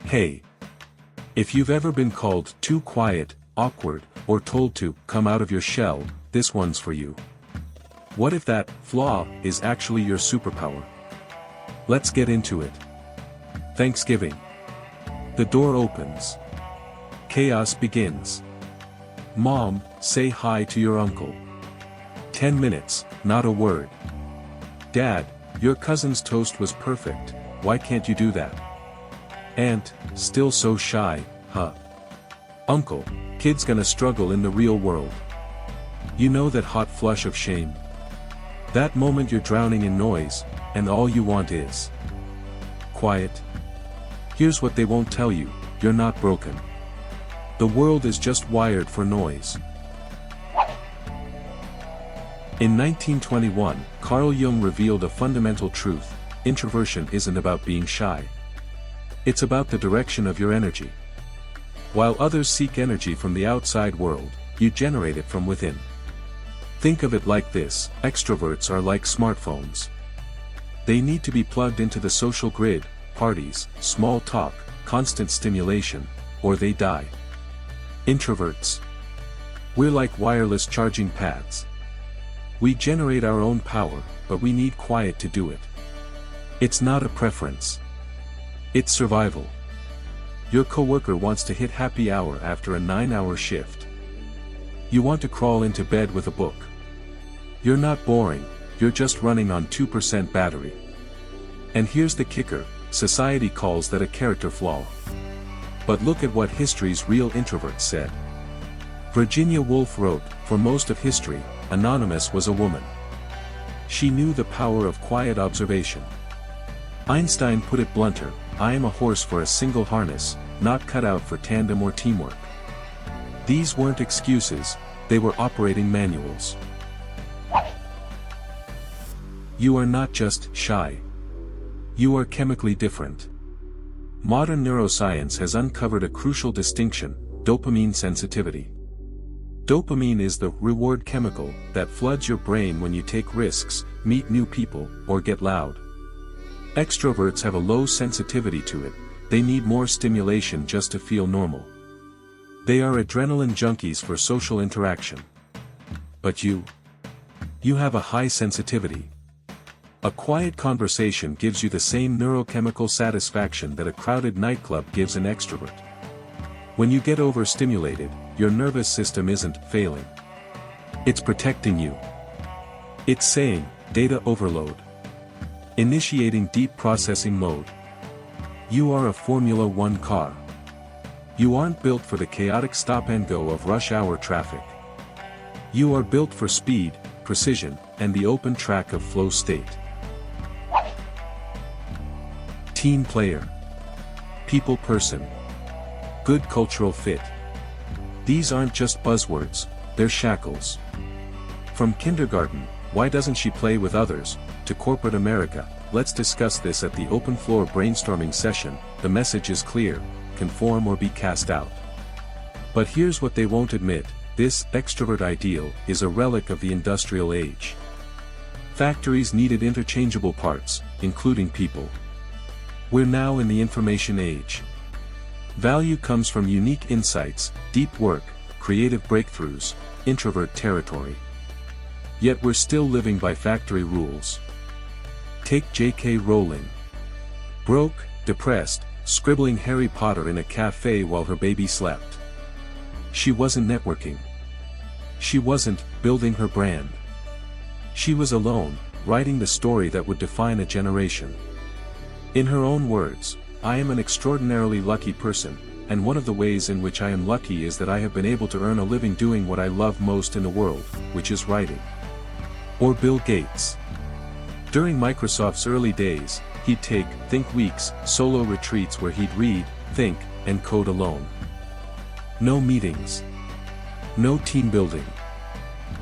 Hey. If you've ever been called too quiet, awkward, or told to come out of your shell, this one's for you. What if that flaw is actually your superpower? Let's get into it. Thanksgiving. The door opens. Chaos begins. Mom, say hi to your uncle. 10 minutes, not a word. Dad, your cousin's toast was perfect, why can't you do that? Aunt, still so shy, huh? Uncle, kid's gonna struggle in the real world. You know that hot flush of shame? That moment you're drowning in noise, and all you want is quiet. Here's what they won't tell you, you're not broken. The world is just wired for noise. In 1921, Carl Jung revealed a fundamental truth: introversion isn't about being shy. It's about the direction of your energy. While others seek energy from the outside world, you generate it from within. Think of it like this: extroverts are like smartphones. They need to be plugged into the social grid, parties, small talk, constant stimulation, or they die. Introverts. We're like wireless charging pads. We generate our own power, but we need quiet to do it. It's not a preference. It's survival. Your coworker wants to hit happy hour after a 9-hour shift. You want to crawl into bed with a book. You're not boring, you're just running on 2% battery. And here's the kicker: society calls that a character flaw. But look at what history's real introverts said. Virginia Woolf wrote, "For most of history, Anonymous was a woman. She knew the power of quiet observation." Einstein put it blunter: "I am a horse for a single harness, not cut out for tandem or teamwork." These weren't excuses, they were operating manuals. You are not just shy. You are chemically different. Modern neuroscience has uncovered a crucial distinction: dopamine sensitivity. Dopamine is the reward chemical that floods your brain when you take risks, meet new people, or get loud. Extroverts have a low sensitivity to it, they need more stimulation just to feel normal. They are adrenaline junkies for social interaction. But you have a high sensitivity. A quiet conversation gives you the same neurochemical satisfaction that a crowded nightclub gives an extrovert. When you get overstimulated, your nervous system isn't failing. It's protecting you. It's saying, data overload. Initiating deep processing mode. You are a Formula One car. You aren't built for the chaotic stop-and-go of rush hour traffic. You are built for speed, precision, and the open track of flow state. Team player. People person. Good cultural fit. These aren't just buzzwords, they're shackles. From kindergarten, "Why doesn't she play with others?" to corporate America, let's discuss this at the open floor brainstorming session. The message is clear: conform or be cast out. But here's what they won't admit: this extrovert ideal is a relic of the industrial age. Factories needed interchangeable parts, including people. We're now in the information age. Value comes from unique insights, deep work, creative breakthroughs, introvert territory. Yet we're still living by factory rules. Take J.K. Rowling. Broke, depressed, scribbling Harry Potter in a cafe while her baby slept. She wasn't networking. She wasn't building her brand. She was alone, writing the story that would define a generation. In her own words, "I am an extraordinarily lucky person, and one of the ways in which I am lucky is that I have been able to earn a living doing what I love most in the world, which is writing." Or Bill Gates. During Microsoft's early days, he'd take think weeks, solo retreats where he'd read, think, and code alone. No meetings. No team building.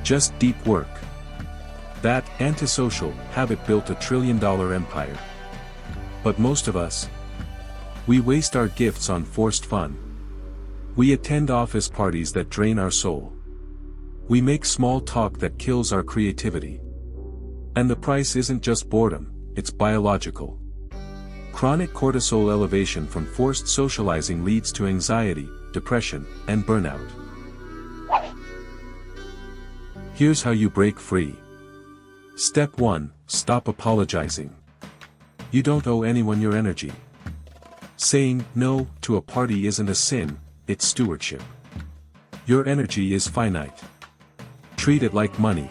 Just deep work. That antisocial habit built a trillion-dollar empire. But most of us, we waste our gifts on forced fun. We attend office parties that drain our soul. We make small talk that kills our creativity. And the price isn't just boredom, it's biological. Chronic cortisol elevation from forced socializing leads to anxiety, depression, and burnout. Here's how you break free. Step 1. Stop apologizing. You don't owe anyone your energy. Saying no to a party isn't a sin, it's stewardship. Your energy is finite. Treat it like money.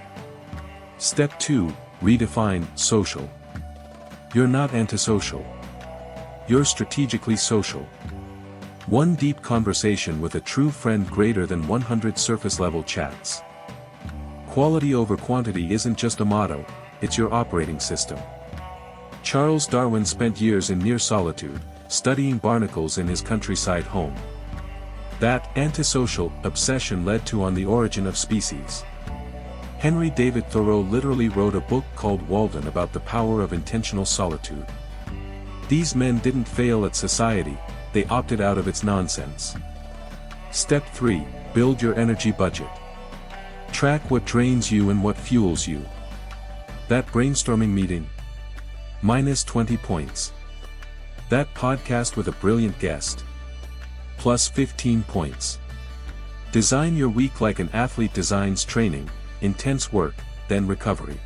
Step 2. Redefine social. You're not antisocial. You're strategically social. One deep conversation with a true friend greater than 100 surface-level chats. Quality over quantity isn't just a motto, it's your operating system. Charles Darwin spent years in near solitude, studying barnacles in his countryside home. That antisocial obsession led to On the Origin of Species. Henry David Thoreau literally wrote a book called Walden about the power of intentional solitude. These men didn't fail at society, they opted out of its nonsense. Step 3. Build your energy budget. Track what drains you and what fuels you. That brainstorming meeting? Minus 20 points. That podcast with a brilliant guest? Plus 15 points. Design your week like an athlete designs training, intense work, then recovery.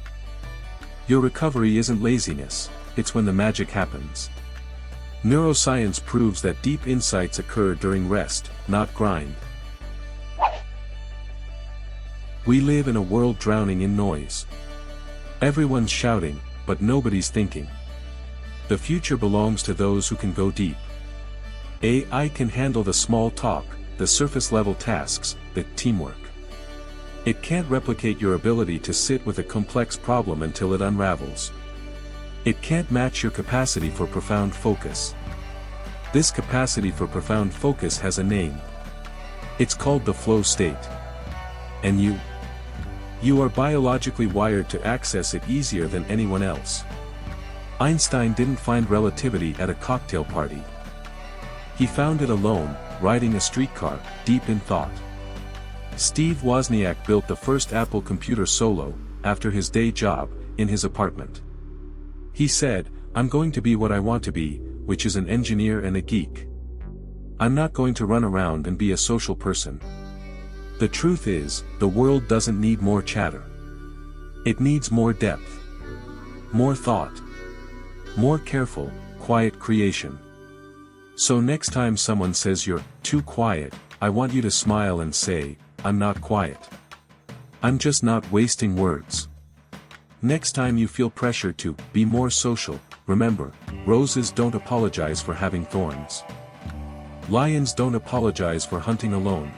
Your recovery isn't laziness, it's when the magic happens. Neuroscience proves that deep insights occur during rest, not grind. We live in a world drowning in noise. Everyone's shouting, but nobody's thinking. The future belongs to those who can go deep. AI can handle the small talk, the surface-level tasks, the teamwork. It can't replicate your ability to sit with a complex problem until it unravels. It can't match your capacity for profound focus. This capacity for profound focus has a name. It's called the flow state. And you are biologically wired to access it easier than anyone else. Einstein didn't find relativity at a cocktail party. He found it alone, riding a streetcar, deep in thought. Steve Wozniak built the first Apple computer solo, after his day job, in his apartment. He said, "I'm going to be what I want to be, which is an engineer and a geek. I'm not going to run around and be a social person." The truth is, the world doesn't need more chatter. It needs more depth. More thought. More careful, quiet creation. So next time someone says you're too quiet, I want you to smile and say, "I'm not quiet. I'm just not wasting words." Next time you feel pressure to be more social, remember, roses don't apologize for having thorns. Lions don't apologize for hunting alone.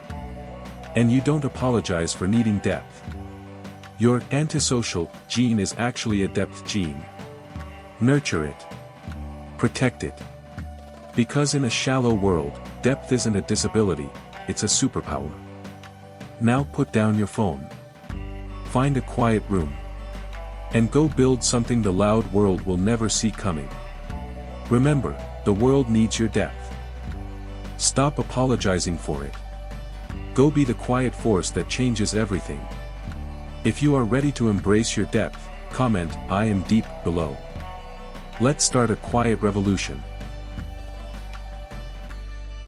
And you don't apologize for needing depth. Your antisocial gene is actually a depth gene. Nurture it. Protect it. Because in a shallow world, depth isn't a disability, it's a superpower. Now put down your phone. Find a quiet room. And go build something the loud world will never see coming. Remember, the world needs your depth. Stop apologizing for it. Go be the quiet force that changes everything. If you are ready to embrace your depth, comment, "I am deep," below. Let's start a quiet revolution.